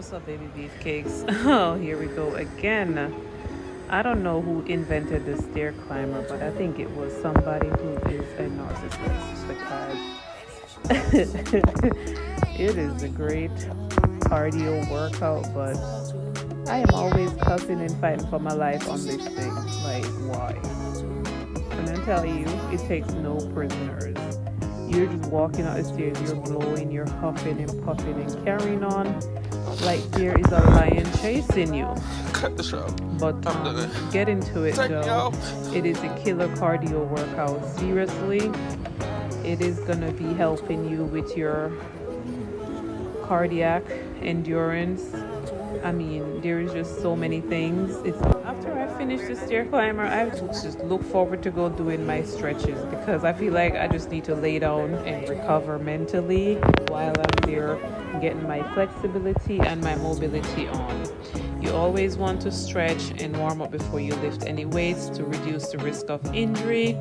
What's up, baby beefcakes? Oh, here we go again. I don't know who invented the stair climber, but I think it was somebody who is a narcissist because it is a great cardio workout, but I am always cussing and fighting for my life on this thing. Like, why? And I tell you, it takes no prisoners. You're just walking out the stairs, you're blowing, you're huffing and puffing and carrying on like there is a lion chasing you. Cut the show. But get into it though. It is a killer cardio workout. Seriously, it is gonna be helping you with your cardiac endurance. I mean, there is just so many things. After I finish the stair climber, I just look forward to go doing my stretches because I feel like I just need to lay down and recover mentally while I'm there getting my flexibility and my mobility on. You always want to stretch and warm up before you lift any weights to reduce the risk of injury,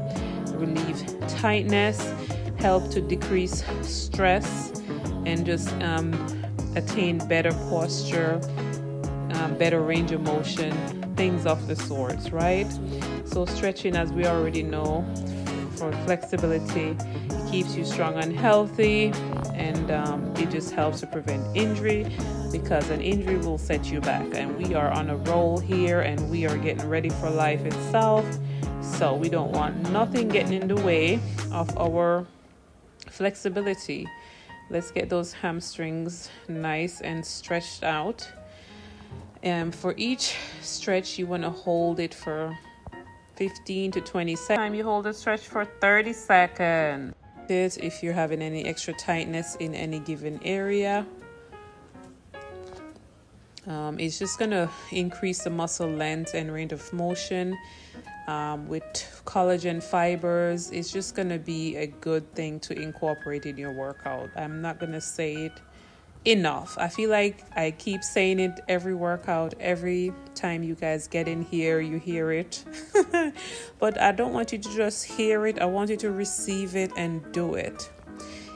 relieve tightness, help to decrease stress, and just attain better posture, better range of motion, things of the sorts, right? So stretching, as we already know, for flexibility, it keeps you strong and healthy, and it just helps to prevent injury, because an injury will set you back, and we are on a roll here and we are getting ready for life itself, so we don't want nothing getting in the way of our flexibility. Let's get those hamstrings nice and stretched out. And for each stretch, you want to hold it for 15 to 20 seconds. You hold the stretch for 30 seconds. If you're having any extra tightness in any given area, it's just going to increase the muscle length and range of motion. With collagen fibers, it's just going to be a good thing to incorporate in your workout. I'm not going to say it enough. I feel like I keep saying it every workout, every time you guys get in here, you hear it. But I don't want you to just hear it. I want you to receive it and do it.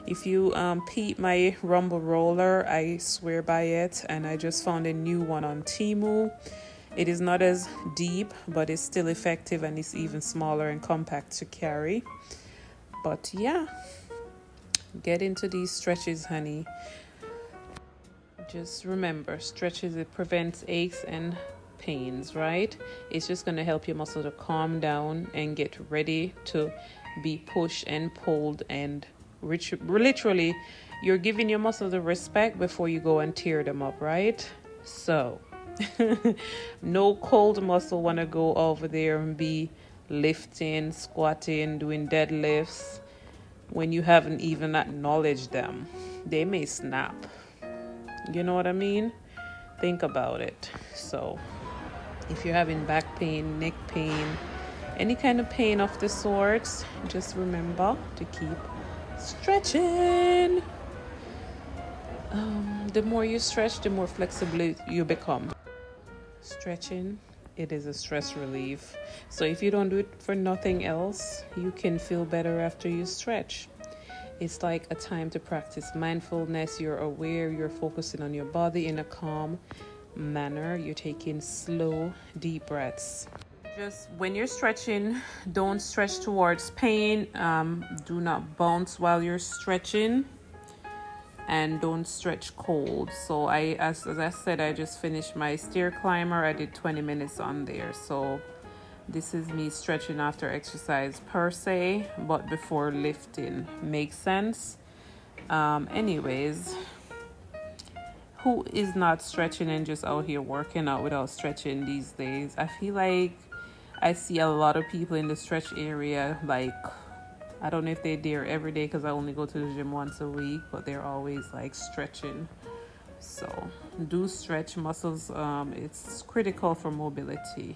If you peep my rumble roller, I swear by it, and I just found a new one on Temu. It is not as deep, but it's still effective, and it's even smaller and compact to carry. But yeah, get into these stretches, honey. Just remember, stretches, it prevents aches and pains, right? It's just going to help your muscle to calm down and get ready to be pushed and pulled, and literally you're giving your muscle the respect before you go and tear them up, right? So no cold muscle want to go over there and be lifting, squatting, doing deadlifts when you haven't even acknowledged them. They may snap. You know what I mean? Think about it. So if you're having back pain, neck pain, any kind of pain of the sorts, just remember to keep stretching. The more you stretch, the more flexible you become. Stretching, it is a stress relief. So if you don't do it for nothing else, you can feel better after you stretch. It's like a time to practice mindfulness. You're aware, you're focusing on your body in a calm manner. You're taking slow, deep breaths. Just when you're stretching, don't stretch towards pain. Do not bounce while you're stretching. And don't stretch cold. So as I said, I just finished my stair climber. I did 20 minutes on there. So this is me stretching after exercise per se, but before lifting. Makes sense? Anyways, who is not stretching and just out here working out without stretching these days? I feel like I see a lot of people in the stretch area, like, I don't know if they're there every day because I only go to the gym once a week, but they're always like stretching. So do stretch muscles. It's critical for mobility.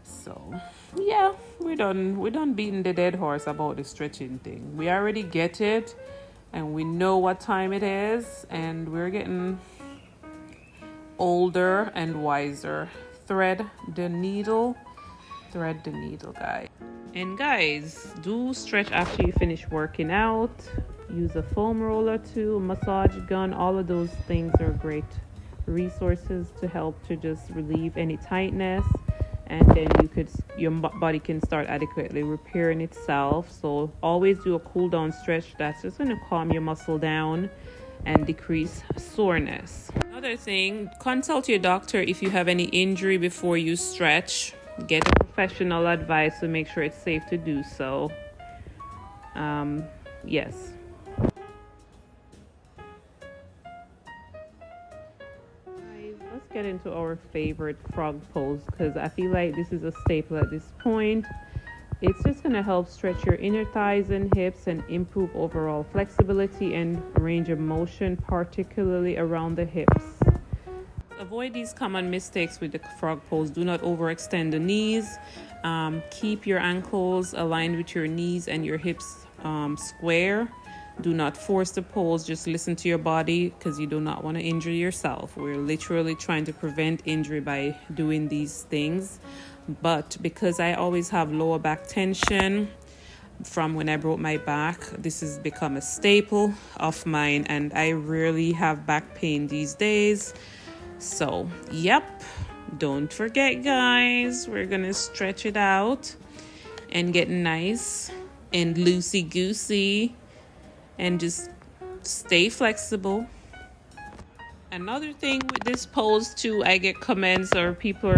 So yeah, we're done beating the dead horse about the stretching thing. We already get it, and we know what time it is, and we're getting older and wiser. Thread the needle, guys. And guys, do stretch after you finish working out. Use a foam roller too, massage gun. All of those things are great resources to help to just relieve any tightness, and then your body can start adequately repairing itself. So always do a cool down stretch. That's just going to calm your muscle down and decrease soreness. Another thing, consult your doctor if you have any injury before you stretch. Get a professional advice to make sure it's safe to do so. Yes. Let's get into our favorite frog pose, because I feel like this is a staple at this point. It's just going to help stretch your inner thighs and hips and improve overall flexibility and range of motion, particularly around the hips. Avoid these common mistakes with the frog pose. Do not overextend the knees. Keep your ankles aligned with your knees and your hips square. Do not force the pose. Just listen to your body, because you do not want to injure yourself. We're literally trying to prevent injury by doing these things. But because I always have lower back tension from when I broke my back, this has become a staple of mine, and I rarely have back pain these days. So, yep, don't forget, guys, we're gonna stretch it out and get nice and loosey-goosey and just stay flexible. Another thing with this pose too, I get comments or people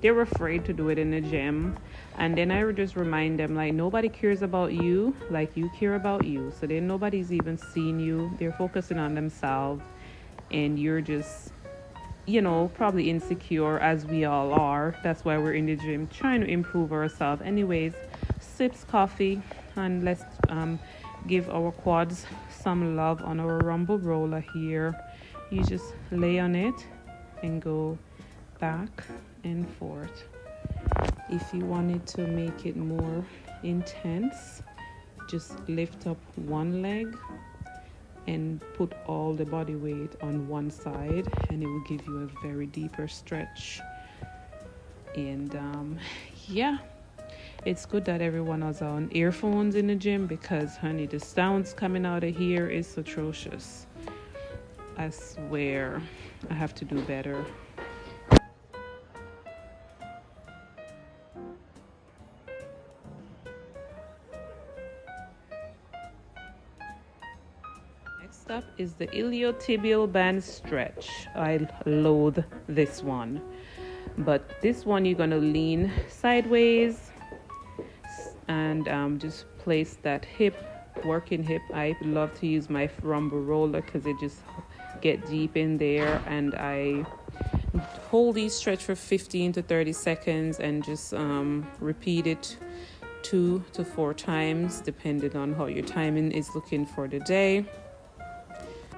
they're afraid to do it in the gym, and then I would just remind them, like, nobody cares about you like you care about you. So then nobody's even seeing you. They're focusing on themselves, and you're just, probably insecure, as we all are. That's why we're in the gym, trying to improve ourselves. Anyways, sips coffee, and let's give our quads some love on our rumble roller here. You just lay on it and go back and forth. If you wanted to make it more intense, just lift up one leg and put all the body weight on one side, and it will give you a very deeper stretch. And yeah, it's good that everyone has on earphones in the gym, because honey, the sounds coming out of here is atrocious. I swear I have to do better. Next up is the iliotibial band stretch. I loathe this one, but this one you're going to lean sideways and just place that working hip. I love to use my rumble roller because it just get deep in there, and I hold these stretch for 15 to 30 seconds and just repeat it 2 to 4 times depending on how your timing is looking for the day.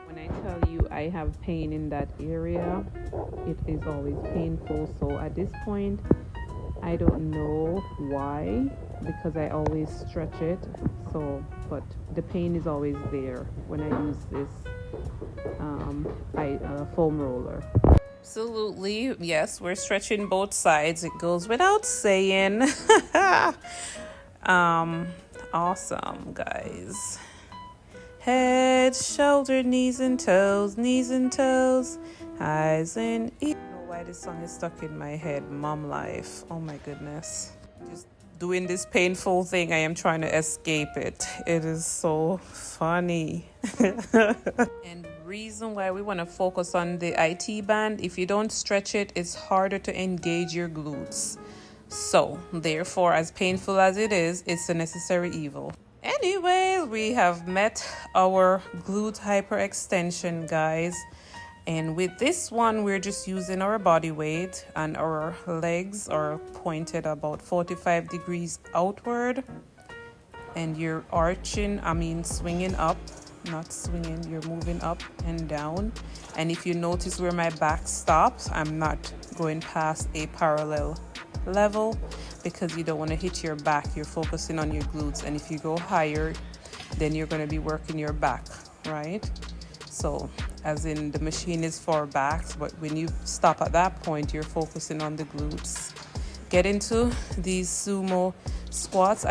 When I tell you I have pain in that area, it is always painful. So at this point, I don't know why, because I always stretch it. So, but the pain is always there when I use this foam roller. Absolutely, yes, we're stretching both sides. It goes without saying. Awesome, guys. Head, shoulder, knees and toes, eyes and ears. I don't know why this song is stuck in my head. Mom life. Oh my goodness. Just doing this painful thing. I am trying to escape it. It is so funny. And reason why we want to focus on the IT band, if you don't stretch it, it's harder to engage your glutes. So, therefore, as painful as it is, it's a necessary evil. Anyway, we have met our glute hyperextension, guys. And with this one, we're just using our body weight, and our legs are pointed about 45 degrees outward. And you're swinging up, not swinging, you're moving up and down. And if you notice where my back stops, I'm not going past a parallel level, because you don't want to hit your back. You're focusing on your glutes, and if you go higher, then you're going to be working your back, right? So as in, the machine is for backs, but when you stop at that point, you're focusing on the glutes. Get into these sumo squats.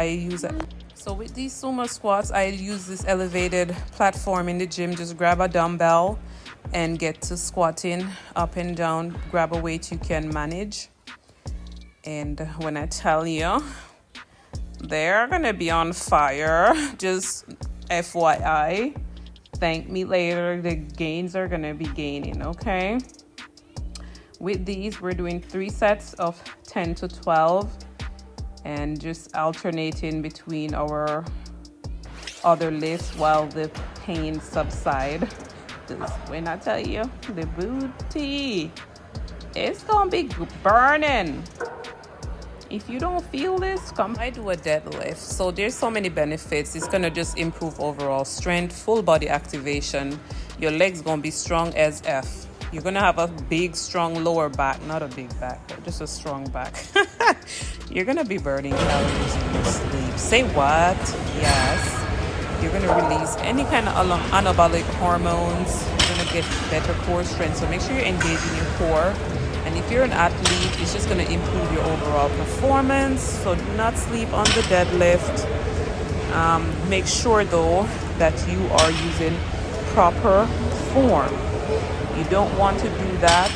So with these sumo squats, I use this elevated platform in the gym. Just grab a dumbbell and get to squatting up and down. Grab a weight you can manage. And when I tell you, they're gonna be on fire, just FYI. Thank me later. The gains are gonna be gaining, okay? With these, we're doing 3 sets of 10 to 12 and just alternating between our other lifts while the pain subside. When I tell you, the booty, it's gonna be burning. If you don't feel this, come. I do a deadlift, so there's so many benefits. It's gonna just improve overall strength, full body activation. Your legs gonna be strong as F. You're gonna have a big, strong lower back, not a big back, but just a strong back. You're gonna be burning calories in your sleep. Say what? Yes. You're gonna release any kind of anabolic hormones. You're gonna get better core strength. So make sure you're engaging your core. And if you're an athlete, it's just gonna improve your overall performance. So do not sleep on the deadlift. Make sure though that you are using proper form. You don't want to do that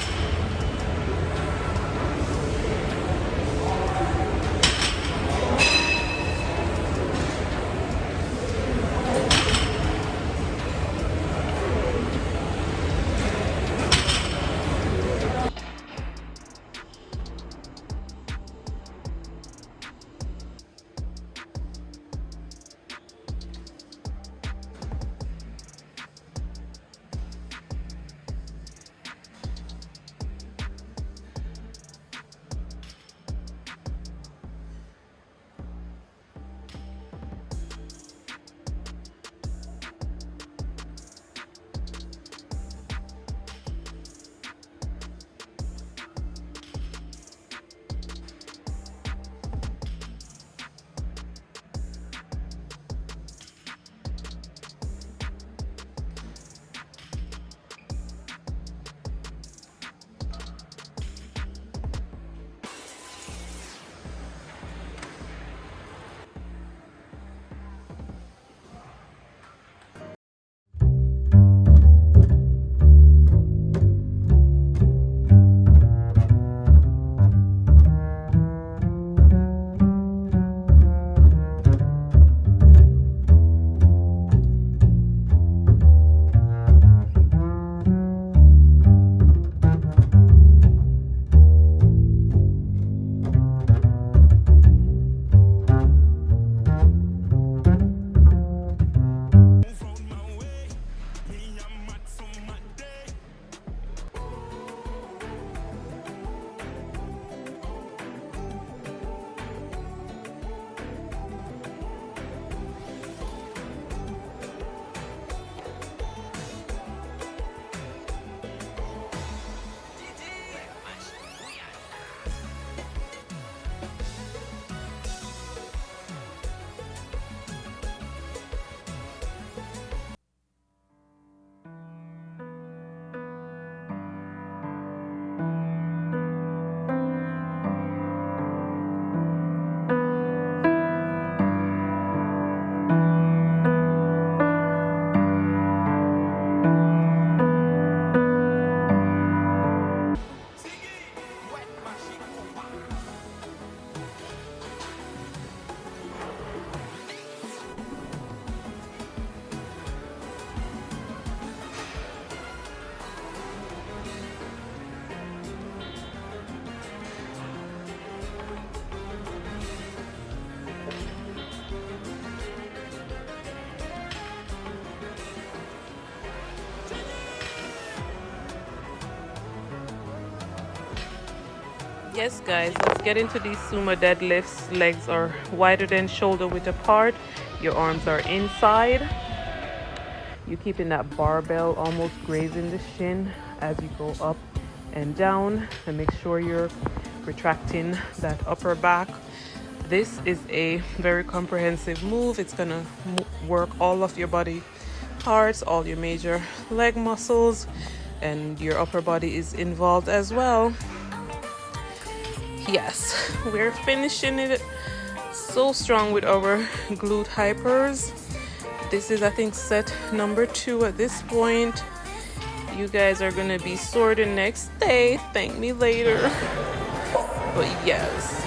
Yes guys, let's get into these sumo deadlifts. Legs are wider than shoulder width apart. Your arms are inside. You're keeping that barbell almost grazing the shin as you go up and down, and make sure you're retracting that upper back. This is a very comprehensive move. It's gonna work all of your body parts, all your major leg muscles, and your upper body is involved as well. Yes, we're finishing it so strong with our glute hypers. This is, I think, set number 2 at this point. You guys are gonna be sore the next day. Thank me later. But yes.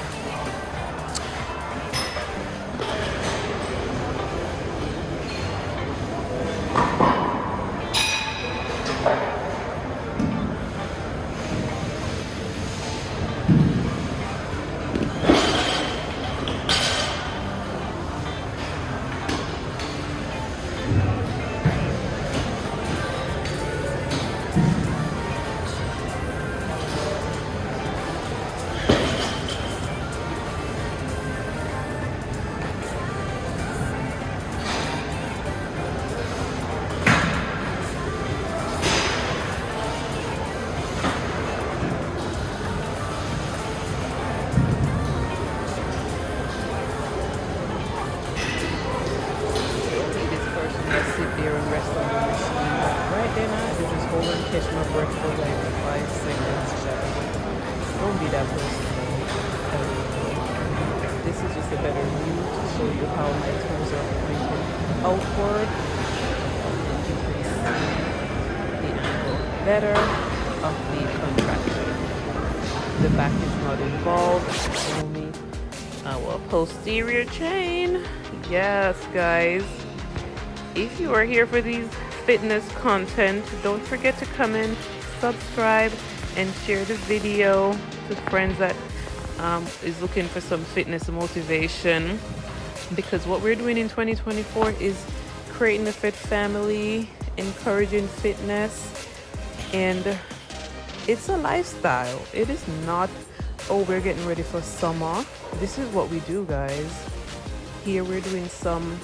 Catch my breath for like 5 seconds, child. Don't be that person. This is just a better view to show you how my toes are pointed outward. You can see the angle better of the contraction. The back is not involved, it's only our posterior chain. Yes, guys. If you are here for these fitness content, don't forget to comment, subscribe, and share the video to friends that is looking for some fitness motivation, because what we're doing in 2024 is creating a fit family, encouraging fitness, and it's a lifestyle. It is not, oh, we're getting ready for summer. This is what we do, guys. Here we're doing some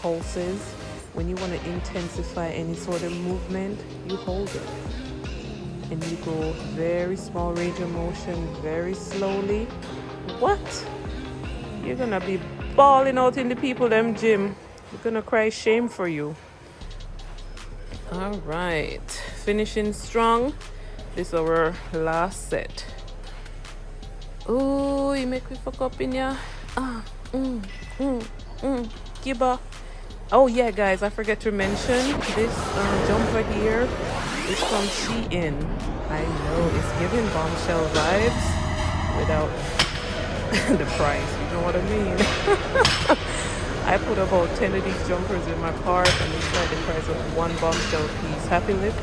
pulses. When you want to intensify any sort of movement, you hold it and you go very small range of motion, very slowly. What? You're gonna be bawling out in the people them gym. You're gonna cry shame for you. All right, finishing strong. This is our last set. Oh, you make me fuck up in ya. Giba. Oh yeah, guys, I forget to mention this jumper here is from Shein. I know it's giving bombshell vibes without the price, you know what I mean? I put about 10 of these jumpers in my cart and it's like the price of one bombshell piece. Happy lift.